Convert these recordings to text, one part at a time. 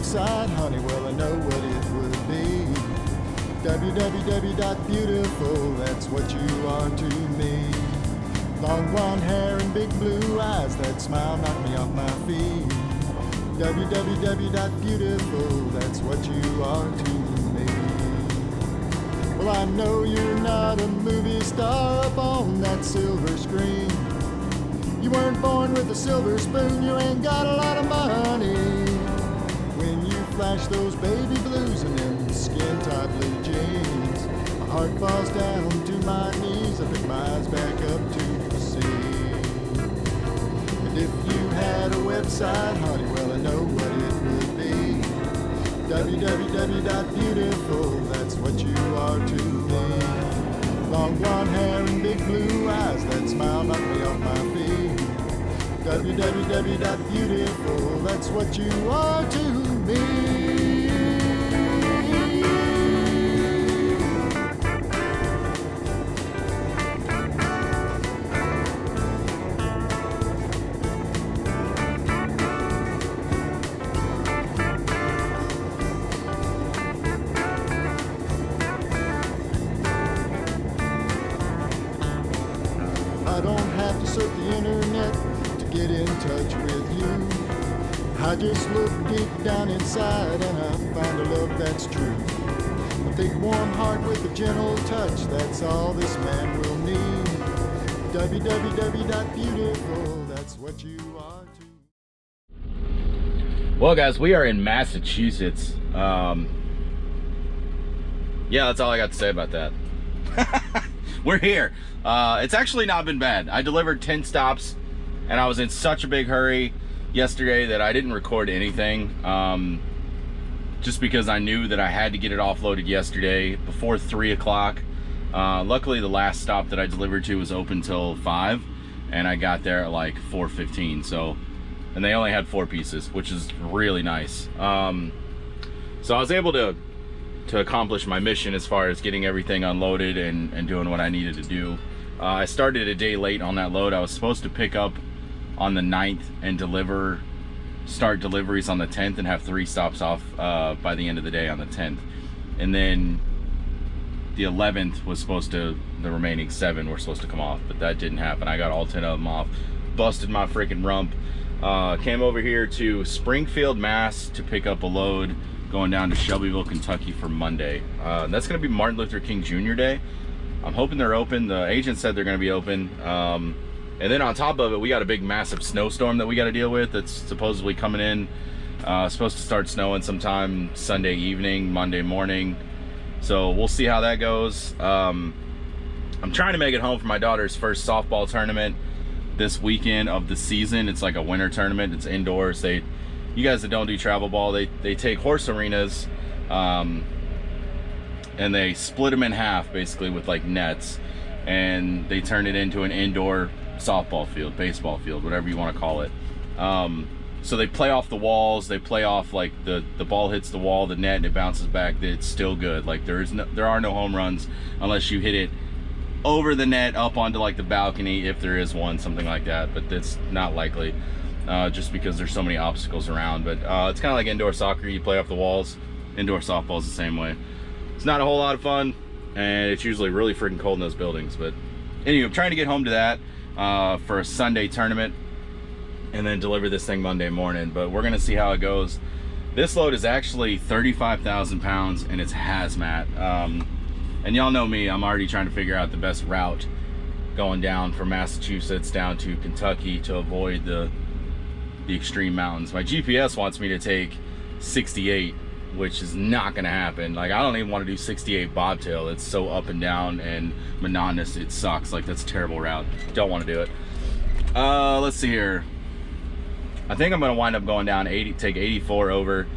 website, honey, well I know what it would be. www.beautiful, that's what you are to me. Long blonde hair and big blue eyes, that smile knocked me off my feet. www.beautiful, that's what you are to me. Well, I know you're not a movie star up on that silver screen. You weren't born with a silver spoon, you ain't got a lot of money. When you flash those baby blues and them skin-tight blue jeans, my heart falls down to my knees, I pick my eyes back up to the sea. And if you had a website, honey, well I know what it would be. www.beautiful, that's what you are to me. Long blonde hair and big blue eyes, that smile knocked me off my feet. www.beautiful, that's what you are to me. I don't have to surf the internet to get in touch with you. I just look deep down inside and I find a love that's true. A big warm heart with a gentle touch, that's all this man will need. www.beautiful, that's what you are to. Well guys, we are in Massachusetts. Yeah, that's all I got to say about that. We're here. It's actually not been bad. I delivered 10 stops and I was in such a big hurry yesterday that I didn't record anything, just because I knew that I had to get it offloaded yesterday before 3 o'clock. Luckily the last stop that I delivered to was open till 5 and I got there at like 4:15. So, and they only had 4 pieces, which is really nice. So I was able to accomplish my mission as far as getting everything unloaded and doing what I needed to do. I started a day late on that load. I was supposed to pick up on the 9th and start deliveries on the 10th and have 3 stops off by the end of the day on the 10th. And then the 11th was supposed to, the remaining 7 were supposed to come off, but that didn't happen. I got all 10 of them off, busted my freaking rump. Came over here to Springfield, Mass to pick up a load going down to Shelbyville, Kentucky for Monday. That's gonna be Martin Luther King Jr. Day. I'm hoping they're open. The agent said they're gonna be open. And then on top of it, we got a big massive snowstorm that we gotta deal with that's supposedly coming in. Supposed to start snowing sometime Sunday evening, Monday morning. So we'll see how that goes. I'm trying to make it home for my daughter's first softball tournament this weekend of the season. It's like a winter tournament, it's indoors. You guys that don't do travel ball, they take horse arenas and they split them in half basically with like nets, and they turn it into an indoor softball field, baseball field, whatever you want to call it. So they play off the walls, they play off like the ball hits the wall, the net, and it bounces back. It's still good. Like there are no home runs unless you hit it over the net up onto like the balcony, if there is one, something like that, but that's not likely. Just because there's so many obstacles around. But it's kind of like indoor soccer. You play off the walls. Indoor softball is the same way. It's not a whole lot of fun, and it's usually really freaking cold in those buildings. But anyway, I'm trying to get home to that for a Sunday tournament and then deliver this thing Monday morning. But we're gonna see how it goes. This load is actually 35,000 pounds and it's hazmat. And y'all know me, I'm already trying to figure out the best route going down from Massachusetts down to Kentucky to avoid the extreme mountains. My GPS wants me to take 68, which is not gonna happen. Like I don't even want to do 68 bobtail. It's so up and down and monotonous, it sucks. Like that's a terrible route. Don't want to do it. Let's see here. I think I'm gonna wind up going down 80, take 84 over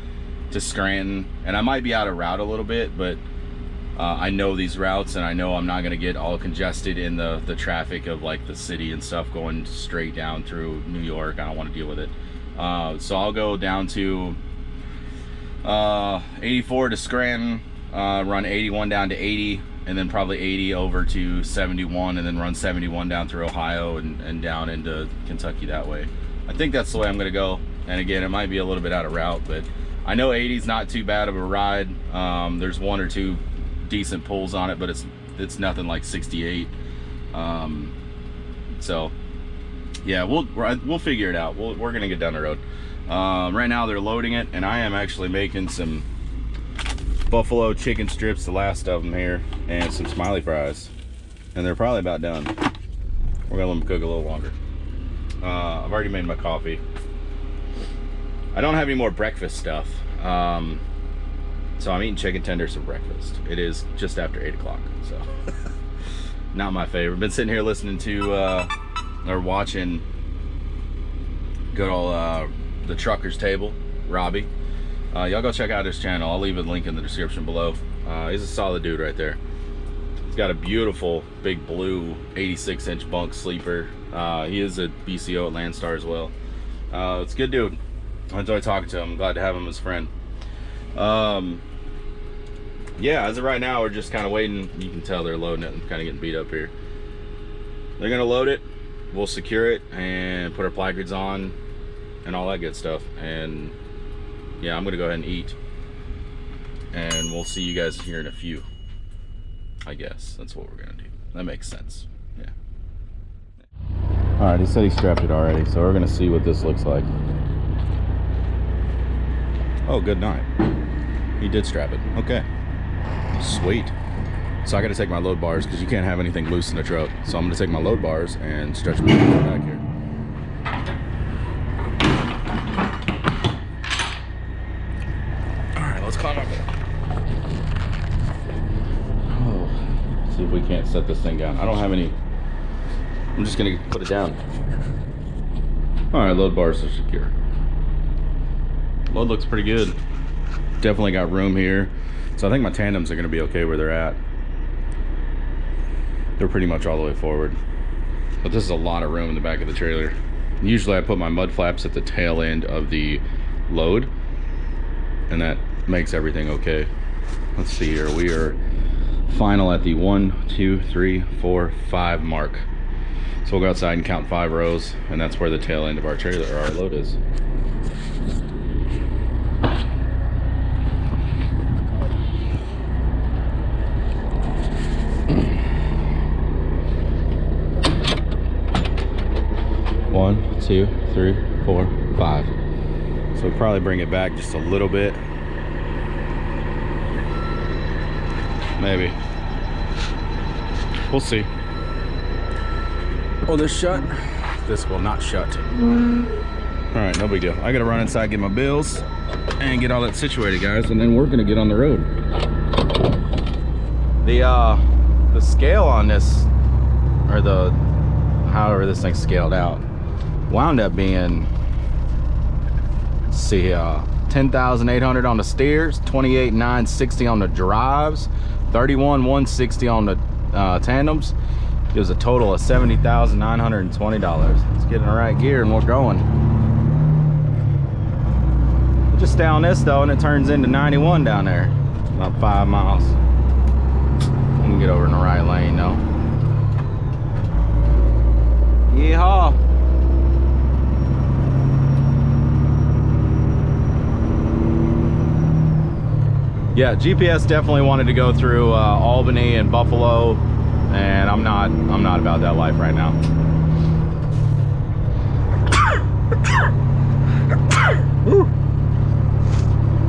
to Scranton, and I might be out of route a little bit, but I know these routes and I know I'm not gonna get all congested in the traffic of like the city and stuff going straight down through New York. I don't want to deal with it. So I'll go down to 84 to Scranton, run 81 down to 80, and then probably 80 over to 71, and then run 71 down through Ohio and down into Kentucky that way. I think that's the way I'm gonna go. And again, it might be a little bit out of route, but I know 80's not too bad of a ride. There's 1 or 2 decent pulls on it, but it's nothing like 68. So yeah, we'll figure it out. We're gonna get down the road. Right now they're loading it, and I am actually making some buffalo chicken strips, the last of them here, and some smiley fries, and they're probably about done. We're gonna let them cook a little longer. I've already made my coffee. I don't have any more breakfast stuff, so I'm eating chicken tenders for breakfast. It is just after 8 o'clock, so not my favorite. Been sitting here listening to or watching good old the Trucker's Table, Robbie. Y'all go check out his channel. I'll leave a link in the description below. He's a solid dude right there. He's got a beautiful big blue 86-inch bunk sleeper. He is a BCO at Landstar as well. It's a good dude. I enjoy talking to him. I'm glad to have him as a friend. Yeah, as of right now, we're just kind of waiting. You can tell they're loading it. I'm kind of getting beat up here. They're gonna load it. We'll secure it and put our placards on and all that good stuff. And yeah, I'm gonna go ahead and eat, and we'll see you guys here in a few. I guess that's what we're gonna do. That makes sense. Yeah. All right, he said he strapped it already, so we're gonna see what this looks like. Oh, good night. He did strap it. Okay. Sweet. So I gotta take my load bars because you can't have anything loose in the truck. So I'm gonna take my load bars and stretch them back here. All right, let's climb up there. Oh, see if we can't set this thing down. I don't have any. I'm just gonna put it down. All right, load bars are secure. Load looks pretty good. Definitely got room here. So I think my tandems are gonna be okay where they're at. They're pretty much all the way forward. But this is a lot of room in the back of the trailer. Usually I put my mud flaps at the tail end of the load, and that makes everything okay. Let's see here. We are final at the 1, 2, 3, 4, 5 mark. So we'll go outside and count 5 rows, and that's where the tail end of our trailer or our load is. One, 2, 3, 4, 5. So we'll probably bring it back just a little bit. Maybe. We'll see. Oh, this shut? This will not shut. Alright, no big deal. I gotta run inside, get my bills, and get all that situated, guys, and then we're gonna get on the road. The scale on this, or however this thing's scaled out, wound up being, let's see, 10,800 on the steers, 28,960 on the drives, 31,160 on the tandems. Gives a total of $70,920. Let's get in the right gear and we're going. We'll just stay on this though, and it turns into 91 down there, about 5 miles. We can get over in the right lane though. Yeehaw! Yeah, GPS definitely wanted to go through Albany and Buffalo, and I'm not about that life right now.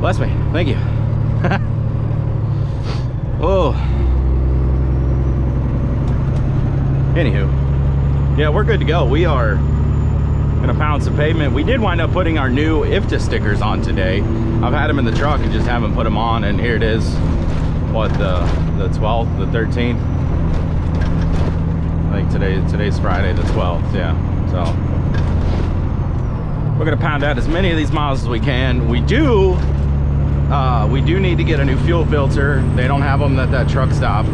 Bless me, thank you. Oh. Anywho, yeah, we're good to go. We are gonna pound some pavement. We did wind up putting our new IFTA stickers on today. I've had them in the truck and just haven't put them on, and here it is. What, the 12th, the 13th? I think today's Friday, the 12th, yeah. So we're gonna pound out as many of these miles as we can. We do need to get a new fuel filter. They don't have them at that truck stop.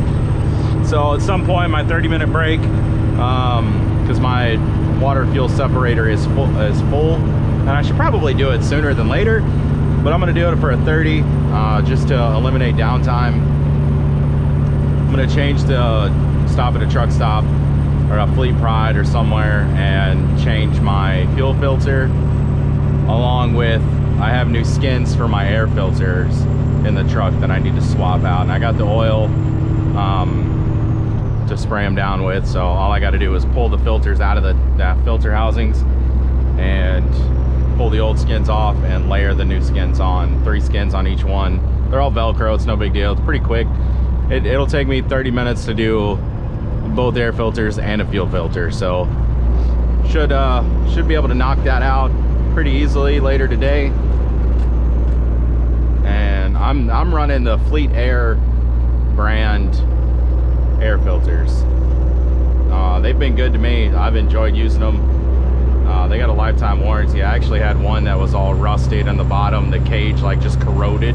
So at some point, my 30-minute break, because my water fuel separator is full, and I should probably do it sooner than later, but I'm gonna do it for a 30, just to eliminate downtime. I'm gonna change the stop at a truck stop or a Fleet Pride or somewhere and change my fuel filter, along with I have new skins for my air filters in the truck that I need to swap out, and I got the oil to spray them down with, so all I got to do is pull the filters out of the filter housings and pull the old skins off and layer the new skins on. 3 skins on each one. They're all Velcro, it's no big deal, it's pretty quick. It'll take me 30 minutes to do both air filters and a fuel filter, so should be able to knock that out pretty easily later today. And I'm running the Fleet Air brand air filters. They've been good to me. I've enjoyed using them. They got a lifetime warranty. I actually had one that was all rusted on the bottom, the cage like just corroded.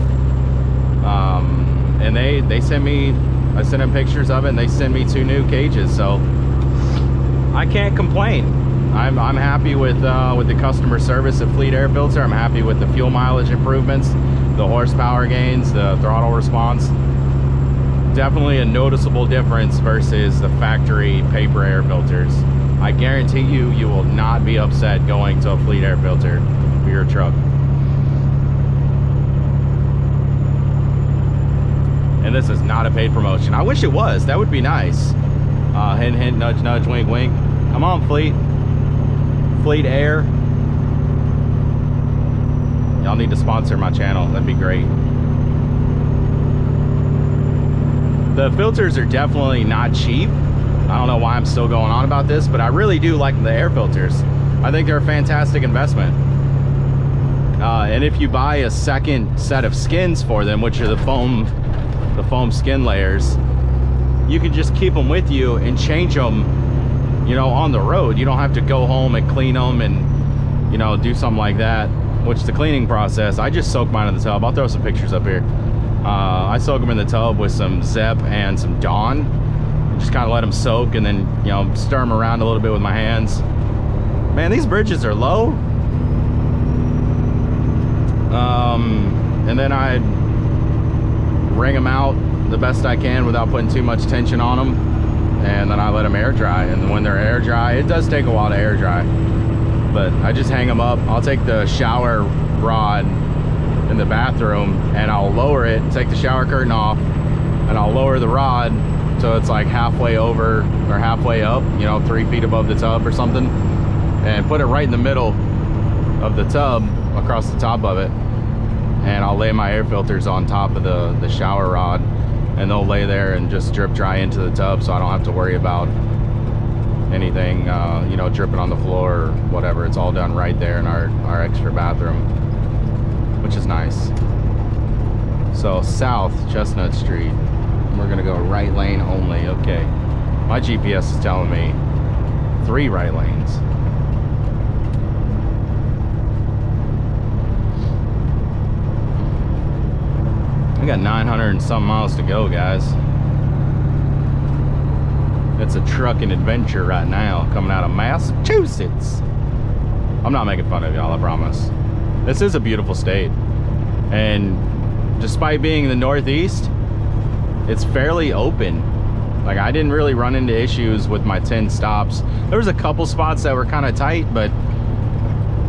And they sent me, I sent them pictures of it, and they sent me 2 new cages, so I can't complain. I'm happy with the customer service of Fleet Air Filter. I'm happy with the fuel mileage improvements, the horsepower gains, the throttle response. Definitely a noticeable difference versus the factory paper air filters. I guarantee you, you will not be upset going to a Fleet Air Filter for your truck. And this is not a paid promotion. I wish it was. That would be nice. Hint, hint, nudge, nudge, wink, wink. Come on, Fleet Air. Y'all need to sponsor my channel. That'd be great. The filters are definitely not cheap. I don't know why I'm still going on about this, but I really do like the air filters. I think they're a fantastic investment. And if you buy a second set of skins for them, which are the foam skin layers, you can just keep them with you and change them, you know, on the road. You don't have to go home and clean them and, you know, do something like that. Which the cleaning process, I just soak mine in the tub. I'll throw some pictures up here. I soak them in the tub with some Zep and some Dawn. Just kind of let them soak, and then, you know, stir them around a little bit with my hands. Man, these bridges are low. And then I wring them out the best I can without putting too much tension on them, and then I let them air dry. And when they're air dry, it does take a while to air dry, but I just hang them up. I'll take the shower rod in the bathroom and I'll lower it, take the shower curtain off, and I'll lower the rod so it's like halfway over or halfway up, you know, 3 feet above the tub or something, and put it right in the middle of the tub, across the top of it, and I'll lay my air filters on top of the shower rod, and they'll lay there and just drip dry into the tub, so I don't have to worry about anything you know, dripping on the floor or whatever. It's all done right there in our extra bathroom, which is nice. So South Chestnut Street, we're gonna go right lane only. Okay, my GPS is telling me 3 right lanes. I got 900 and some miles to go, guys. It's a trucking adventure right now, coming out of Massachusetts. I'm not making fun of y'all, I promise. This is a beautiful state, and despite being in the Northeast, it's fairly open. Like, I didn't really run into issues with my 10 stops. There was a couple spots that were kind of tight, but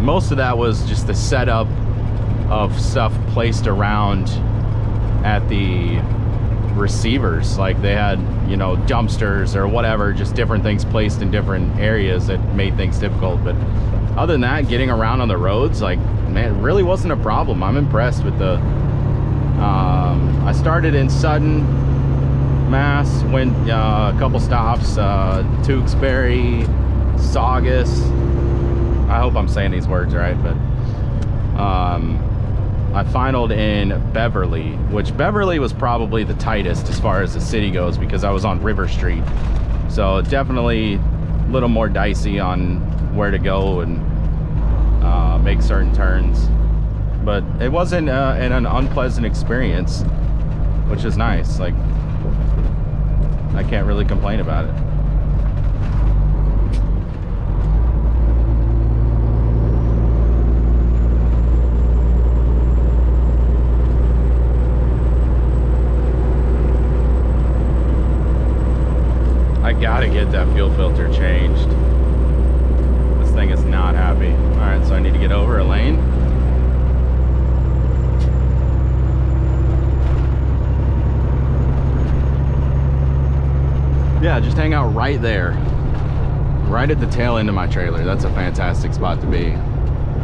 most of that was just the setup of stuff placed around at the receivers. Like, they had, you know, dumpsters or whatever, just different things placed in different areas that made things difficult. But other than that, getting around on the roads, like, man, it really wasn't a problem. I'm impressed with the I started in Sutton, Mass, went a couple stops, Tewksbury, Saugus. I hope I'm saying these words right, but I finaled in Beverly, which Beverly was probably the tightest as far as the city goes, because I was on River Street. So definitely a little more dicey on where to go and make certain turns. But it wasn't an unpleasant experience, which is nice. Like, I can't really complain about it. I gotta get that fuel filter changed. This thing is not happy. All right, so I need to get over a lane. yeah, just hang out right there, right at the tail end of my trailer. That's a fantastic spot to be.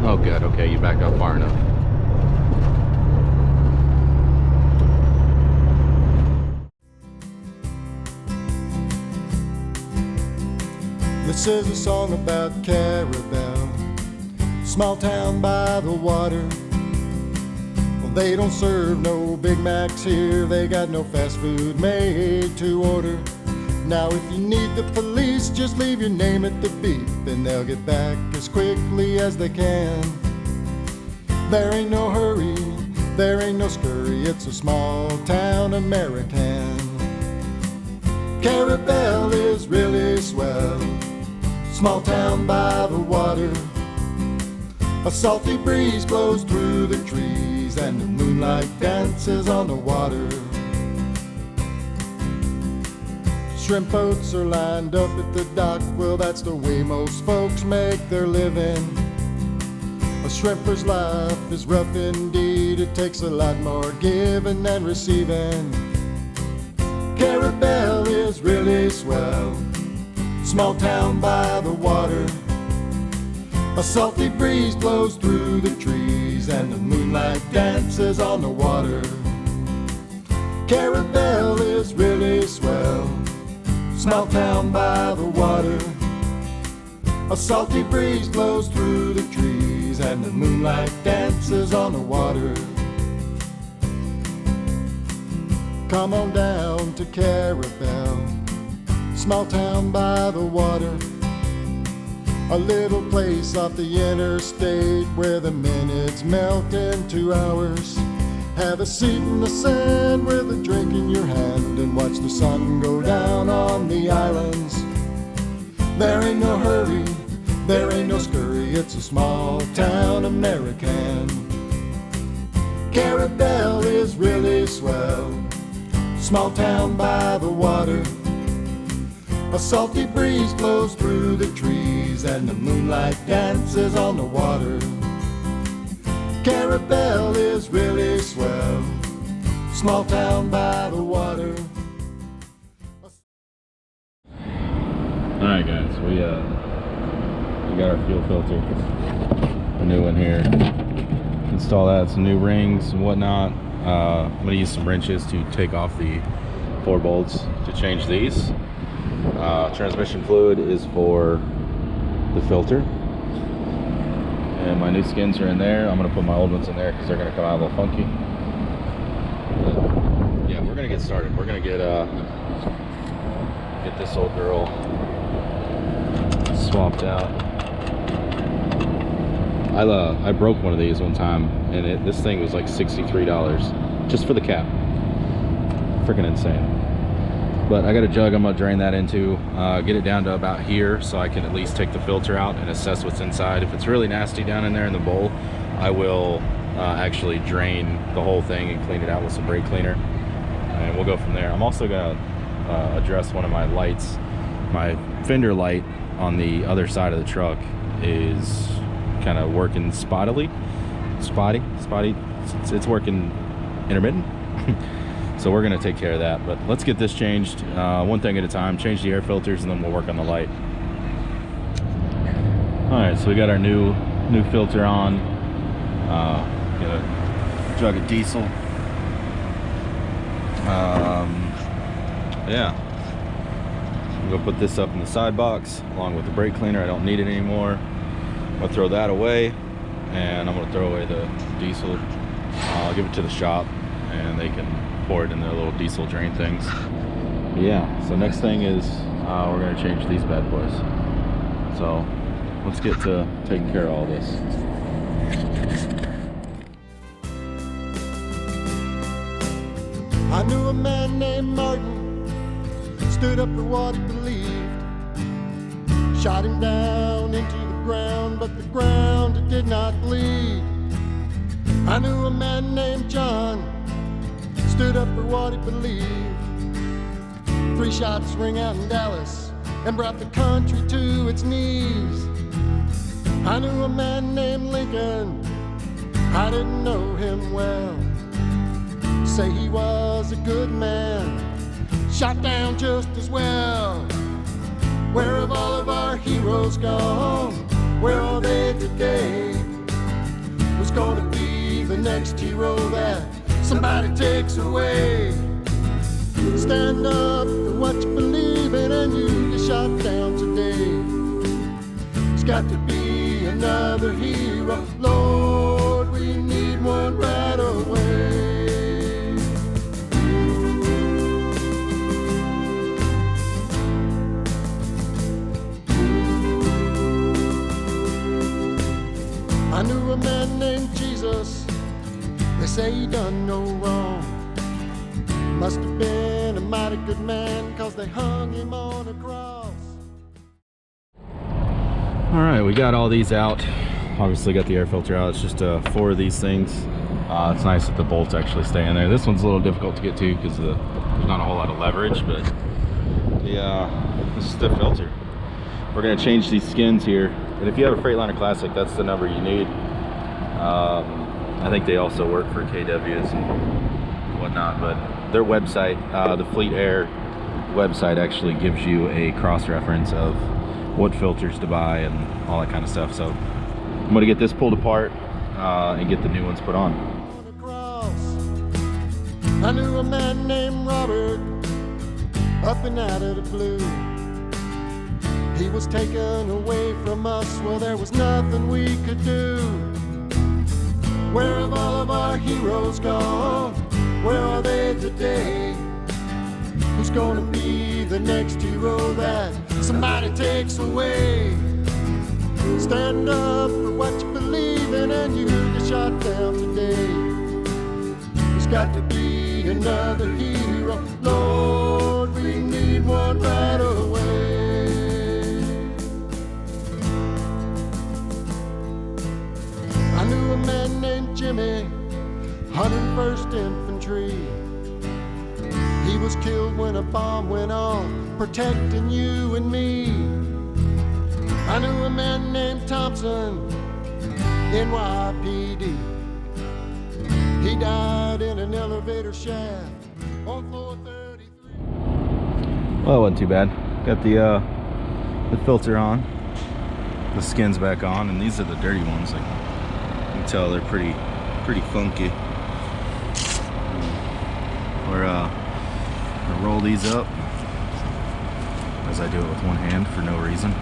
Oh good, okay, you backed up far enough. This is a song about Carabel, small town by the water. Well, they don't serve no Big Macs here, they got no fast food made to order. Now if you need the police, just leave your name at the beep and they'll get back as quickly as they can. There ain't no hurry, there ain't no scurry, it's a small town American. Carabel is really swell, small town by the water. A salty breeze blows through the trees and the moonlight dances on the water. Shrimp boats are lined up at the dock, well that's the way most folks make their living. A shrimper's life is rough indeed, it takes a lot more giving than receiving. Carabel is really swell, small town by the water. A salty breeze blows through the trees and the moonlight dances on the water. Carabel is really swell, small town by the water. A salty breeze blows through the trees and the moonlight dances on the water. Come on down to Carabel, small town by the water. A little place off the interstate where the minutes melt into hours. Have a seat in the sand with a drink in your hand and watch the sun go down on the islands. There ain't no hurry, there ain't no scurry, it's a small town American. Carabel is really swell, small town by the water. A salty breeze blows through the trees and the moonlight dances on the water. Carabel is really swell, small town by the water. Alright guys, we got our fuel filter, a new one here. Install that, some new rings and whatnot. I'm going to use some wrenches to take off the 4 bolts to change these. Transmission fluid is for the filter, and my new skins are in there. I'm going to put my old ones in there because they're going to come out a little funky. But yeah, we're going to get started. We're going to get this old girl swapped out. I broke one of these one time, and this thing was like $63 just for the cap. Freaking insane. But I got a jug I'm gonna drain that into, get it down to about here so I can at least take the filter out and assess what's inside. If it's really nasty down in there in the bowl, I will actually drain the whole thing and clean it out with some brake cleaner, and we'll go from there. I'm also gonna address one of my lights. My fender light on the other side of the truck is kind of working spotty. It's working intermittent. So we're gonna take care of that, but let's get this changed one thing at a time. Change the air filters and then we'll work on the light. All right, so we got our new filter on. Get a jug of diesel. Yeah, I'm gonna put this up in the side box along with the brake cleaner. I don't need it anymore. I'm gonna throw that away, and I'm gonna throw away the diesel. I'll give it to the shop and they can pour it in their little diesel drain things. But yeah, so next thing is we're gonna change these bad boys. So let's get to taking care of all this. I knew a man named Martin, stood up for what he believed. Shot him down into the ground, but the ground it did not bleed. I knew a man named John, stood up for what he believed. 3 shots ring out in Dallas and brought the country to its knees. I knew a man named Lincoln, I didn't know him well. Say he was a good man, shot down just as well. Where have all of our heroes gone? Where are they today? Who's gonna be the next hero that somebody takes away? Stand up for what you believe in, and you get shot down today. There's got to be another hero. Lord, we need one right away. I knew a man named Jesus. They say he done no wrong. Must have been a mighty good man, 'cause they hung him on a cross. All right, we got all these out. Obviously got the air filter out. It's just 4 of these things. It's nice that the bolts actually stay in there. This one's a little difficult to get to because there's not a whole lot of leverage, but this is the filter. We're gonna change these skins here. And if you have a Freightliner Classic, that's the number you need. I think they also work for KWs and whatnot, but their website, the Fleet Air website, actually gives you a cross-reference of what filters to buy and all that kind of stuff. So I'm gonna get this pulled apart and get the new ones put on. I knew a man named Robert, up and out of the blue. He was taken away from us, well, there was nothing we could do. Where have all of our heroes gone? Where are they today? Who's gonna be the next hero that somebody takes away? Stand up for what you believe in, and you get shot down today. There's got to be another hero. Lord, we need one right away. I knew a man named Jimmy, 101st Infantry. He was killed when a bomb went off, protecting you and me. I knew a man named Thompson, NYPD. He died in an elevator shaft on floor 33. Well, it wasn't too bad. Got the filter on, the skins back on, and these are the dirty ones. Like, you can tell they're pretty funky. We're gonna roll these up, as I do it with one hand for no reason.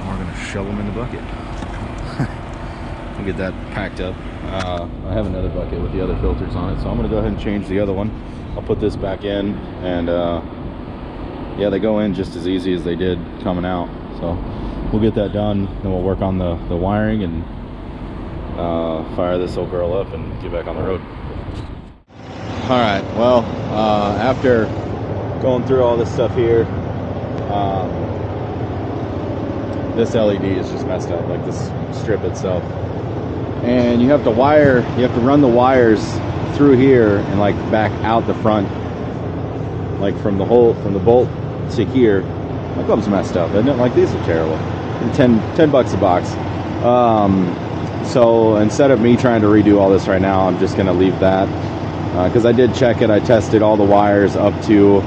We're gonna shove them in the bucket. We'll get that packed up. I have another bucket with the other filters on it, so I'm gonna go ahead and change the other one. I'll put this back in, and yeah, they go in just as easy as they did coming out. So we'll get that done, then we'll work on the wiring and fire this old girl up and get back on the road. All right, well, after going through all this stuff here, this LED is just messed up, like this strip itself. And you have to run the wires through here and like back out the front, like from the bolt to here. My club's messed up, isn't it? Like, these are terrible. 10 bucks a box. So instead of me trying to redo all this right now, I'm just gonna leave that. Because I did check it. I tested all the wires up to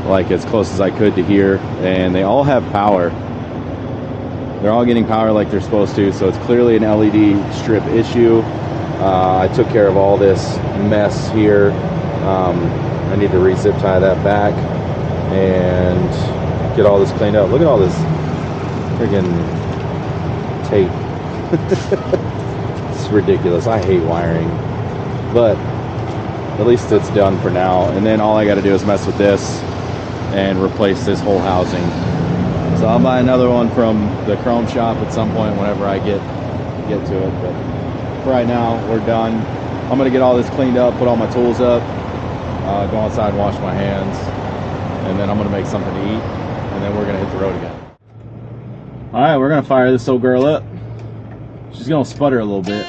like as close as I could to here, and they all have power. They're all getting power like they're supposed to, so it's clearly an LED strip issue. I took care of all this mess here. I need to re-zip tie that back and get all this cleaned up. Look at all this friggin' tape. It's ridiculous. I hate wiring, but at least it's done for now. And then all I got to do is mess with this and replace this whole housing. So I'll buy another one from the chrome shop at some point whenever I get to it. But for right now, we're done. I'm gonna get all this cleaned up, put all my tools up, go outside and wash my hands, and then I'm gonna make something to eat, and then we're gonna hit the road again. All right, we're gonna fire this old girl up. She's gonna sputter a little bit.